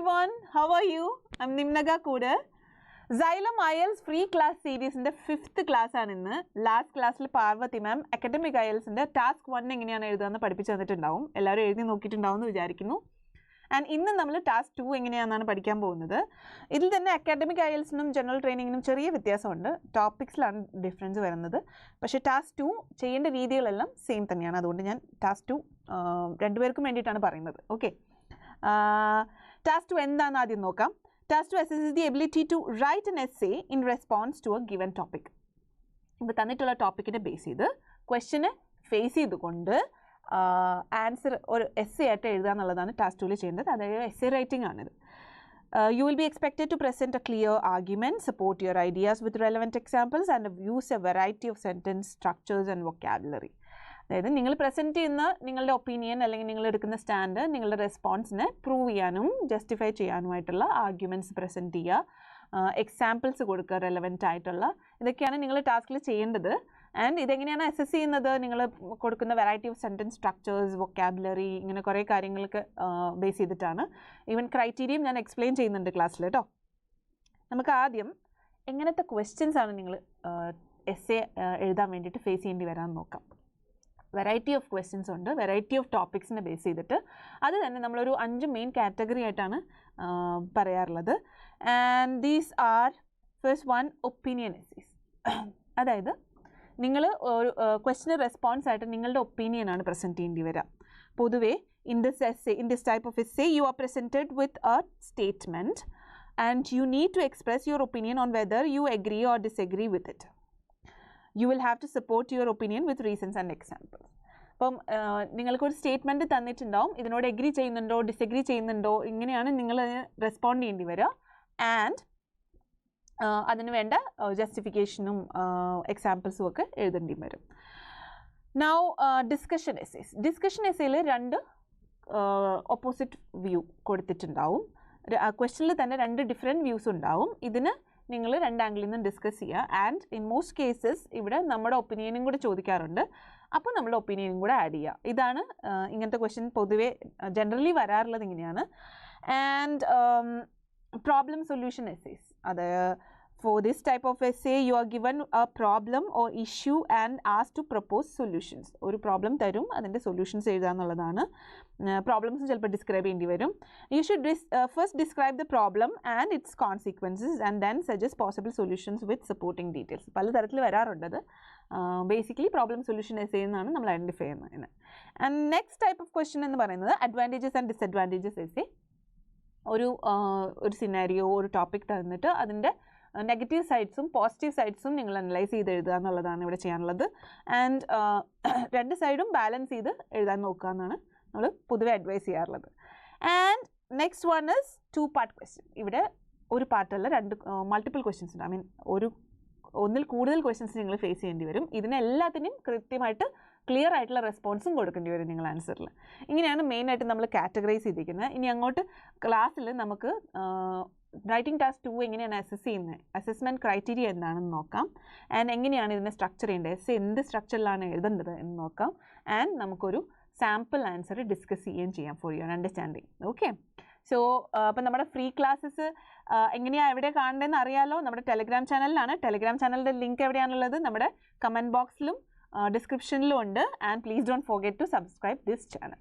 everyone, how are you? I'm Nimnaga Kuder. Xylem IELTS free class series in the 5th class ആണ് last ക്ലാസ്സിൽ പാർവതി മാം academic IELTSന്റെ task 1 എങ്ങനെയാണ് എഴുതാന്ന് പഠിപ്പിച്ചു തന്നിട്ടുണ്ടാവും. എല്ലാവരും എഴുതി നോക്കിയിട്ടുണ്ടാവും എന്ന് വിചാരിക്കുന്നു. ആൻഡ് ഇന്ന് നമ്മൾ ടാസ്ക് 2 എങ്ങനെയാണെന്നാണ് പഠിക്കാൻ പോകുന്നത്. ഇതിൽ തന്നെ അക്കാഡമിക് IELTSനും ജനറൽ ട്രെയിനിങ്ങിനും ചെറിയ വ്യത്യാസമുണ്ട്. ടോപ്പിക്സിലാണ് ഡിഫറൻസ് വരുന്നത്. പക്ഷേ ടാസ്ക് 2 ചെയ്യേണ്ട രീതികളെല്ലാം സെയിം തന്നെയാണ്. അതുകൊണ്ട് ഞാൻ ടാസ്ക് 2 രണ്ടുപേർക്കും വേണ്ടിയിട്ടാണ് പറയുന്നത്. ഓക്കെ, ടാസ്ക് 2 എന്താണെന്ന് ആദ്യം നോക്കാം. Task 2 assesses the ability to write an essay in response to a given topic. ഇപ്പോൾ തന്നിട്ടുള്ള ടോപ്പിക്കിനെ ബേസ് ചെയ്ത് ക്വസ്റ്റ്യനെ ഫേസ് ചെയ്തുകൊണ്ട് ആൻസർ ഒരു എസ്സേ ആയിട്ട് എഴുതുക എന്നുള്ളതാണ് ടാസ്ക് 2 ചെയ്യേണ്ടത്. അതായത് എസ്സേ റൈറ്റിംഗ് ആണിത്. You will be expected to present a clear argument, support your ideas with relevant examples and use a variety of sentence structures and vocabulary. അതായത് നിങ്ങൾ പ്രസൻറ്റ് ചെയ്യുന്ന നിങ്ങളുടെ ഒപ്പീനിയൻ അല്ലെങ്കിൽ നിങ്ങൾ എടുക്കുന്ന സ്റ്റാൻഡ് നിങ്ങളുടെ റെസ്പോൺസിനെ പ്രൂവ് ചെയ്യാനും ജസ്റ്റിഫൈ ചെയ്യാനുമായിട്ടുള്ള ആർഗ്യുമെൻറ്റ്സ് പ്രസൻറ്റ് ചെയ്യുക, എക്സാമ്പിൾസ് കൊടുക്കുക റെലവൻ്റ് ആയിട്ടുള്ള. ഇതൊക്കെയാണ് നിങ്ങൾ ടാസ്കിൽ ചെയ്യേണ്ടത്. ആൻഡ് ഇതെങ്ങനെയാണ് അസസ് ചെയ്യുന്നത്? നിങ്ങൾ കൊടുക്കുന്ന variety of sentence structures, vocabulary, ഇങ്ങനെ കുറേ കാര്യങ്ങൾക്ക് ബേസ് ചെയ്തിട്ടാണ്. ഈവൻ ക്രൈറ്റീരിയയും ഞാൻ എക്സ്പ്ലെയിൻ ചെയ്യുന്നുണ്ട് ക്ലാസ്സിൽ കേട്ടോ. നമുക്ക് ആദ്യം എങ്ങനത്തെ ക്വസ്റ്റ്യൻസ് ആണ് നിങ്ങൾ എസ്സേ എഴുതാൻ വേണ്ടിയിട്ട് ഫേസ് ചെയ്യേണ്ടി വരാമെന്ന് നോക്കാം. വെറൈറ്റി ഓഫ് ക്വസ്റ്റ്യൻസ് ഉണ്ട്, വെറൈറ്റി ഓഫ് ടോപ്പിക്സിനെ ബേസ് ചെയ്തിട്ട്. അത് തന്നെ നമ്മളൊരു 5 മെയിൻ കാറ്റഗറി ആയിട്ടാണ് പറയാറുള്ളത്. And these are first 1 opinion essays. അതായത് നിങ്ങൾ ഒരു ക്വസ്റ്റിന് റെസ്പോൺസ് ആയിട്ട് നിങ്ങളുടെ ഒപ്പീനിയനാണ് പ്രസൻറ്റ് ചെയ്യേണ്ടി വരിക. പൊതുവേ in this type of essay you are presented with a statement and you need to express your opinion on whether you agree or disagree with it. You will have to support your opinion with reasons and examples. അപ്പം നിങ്ങൾക്കൊരു statement തന്നിട്ടുണ്ടാവും, ഇതിനോട് agree ചെയ്യുന്നുണ്ടോ disagree ചെയ്യുന്നുണ്ടോ, ഇങ്ങനെയാണ് നിങ്ങൾ respond ചെയ്യേണ്ടി വരിക. And അതിന് വേണ്ട ജസ്റ്റിഫിക്കേഷനും എക്സാമ്പിൾസും ഒക്കെ എഴുതേണ്ടി വരും. Now discussion essays. ഡിസ്കഷൻ എസ്സേയിൽ 2 ഓപ്പോസിറ്റ് വ്യൂ കൊടുത്തിട്ടുണ്ടാവും. ക്വസ്റ്റ്യനിൽ തന്നെ 2 ഡിഫറെൻറ്റ് വ്യൂസ് ഉണ്ടാവും. ഇതിന് നിങ്ങൾ 2 ആംഗിളിൽ നിന്നും ഡിസ്കസ് ചെയ്യുക. ആൻഡ് ഇൻ മോസ്റ്റ് കേസസ് ഇവിടെ നമ്മുടെ ഒപ്പീനിയനും കൂടെ ചോദിക്കാറുണ്ട്. അപ്പോൾ നമ്മുടെ ഒപ്പീനിയനും കൂടെ ആഡ് ചെയ്യുക. ഇതാണ് ഇങ്ങനത്തെ ക്വസ്റ്റ്യൻ പൊതുവേ ജനറലി വരാറുള്ളത് ഇങ്ങനെയാണ്. And problem solution essays. അത് for this type of essay you are given a problem or issue and asked to propose solutions. ഒരു പ്രോബ്ലം തരും, അതിൻ്റെ സൊല്യൂഷൻസ് എഴുതുക എന്നുള്ളതാണ്. പ്രോബ്ലംസ് ചിലപ്പോൾ ഡിസ്ക്രൈബ് ചെയ്യേണ്ടി വരും. You should first describe the problem and it's consequences and then suggest possible solutions with supporting details. പലതരത്തിൽ വരാറുണ്ടത്. Basically problem solution essay എന്നാണ് നമ്മൾ ഐഡൻറ്റിഫൈ ചെയ്യുന്നത്. And next type of question എന്ന് പറയുന്നത് അഡ്വാൻറ്റേജസ് ആൻഡ് ഡിസഡ്വാൻറ്റേജസ് എസ്സേ. ഒരു scenario, ഒരു topic തന്നിട്ട് അതിൻ്റെ നെഗറ്റീവ് സൈഡ്സും പോസിറ്റീവ് സൈഡ്സും നിങ്ങൾ അനലൈസ് ചെയ്ത് എഴുതുക എന്നുള്ളതാണ് ഇവിടെ ചെയ്യാനുള്ളത്. ആൻഡ് 2 സൈഡും ബാലൻസ് ചെയ്ത് എഴുതാൻ നോക്കുക എന്നാണ് നമ്മൾ പൊതുവെ അഡ്വൈസ് ചെയ്യാറുള്ളത്. And next 1 is 2 part question. ഇവിടെ ഒരു പാർട്ടല്ല, 2 മൾട്ടിപ്പിൾ ക്വസ്റ്റ്യൻസ് ഉണ്ട്. ഐ മീൻ ഒന്നിൽ കൂടുതൽ ക്വസ്റ്റ്യൻസ് നിങ്ങൾ ഫേസ് ചെയ്യേണ്ടി വരും. ഇതിനെല്ലാത്തിനും കൃത്യമായിട്ട് ക്ലിയർ ആയിട്ടുള്ള റെസ്പോൺസും കൊടുക്കേണ്ടി വരും നിങ്ങൾ ആൻസറിൽ. ഇങ്ങനെയാണ് മെയിനായിട്ട് നമ്മൾ കാറ്റഗറൈസ് ചെയ്തിരിക്കുന്നത്. ഇനി അങ്ങോട്ട് ക്ലാസ്സിൽ നമുക്ക് റൈറ്റിംഗ് ടാസ്ക് 2 എങ്ങനെയാണ് അസസ് ചെയ്യുന്നത്, അസസ്മെൻറ്റ് ക്രൈറ്റീരിയ എന്താണെന്ന് നോക്കാം. ആൻഡ് എങ്ങനെയാണ് ഇതിനെ സ്ട്രക്ചർ ചെയ്യേണ്ടത്, എസ്സേ എന്ത് സ്ട്രക്ചറിലാണ് എഴുതേണ്ടത് എന്ന് നോക്കാം. ആൻഡ് നമുക്കൊരു സാമ്പിൾ ആൻസർ ഡിസ്കസ് ചെയ്യുകയും ചെയ്യാം for your understanding. Okay, so അപ്പം നമ്മുടെ ഫ്രീ ക്ലാസ്സസ് എങ്ങനെയാണ് എവിടെ കാണേണ്ടതെന്ന് അറിയാമല്ലോ. നമ്മുടെ ടെലഗ്രാം ചാനലിലാണ്. ടെലഗ്രാം ചാനലിൻ്റെ ലിങ്ക് എവിടെയാണുള്ളത്? നമ്മുടെ കമൻറ്റ് ബോക്സിലും ഡിസ്ക്രിപ്ഷനിലും ഉണ്ട്. And please don't forget to subscribe this channel.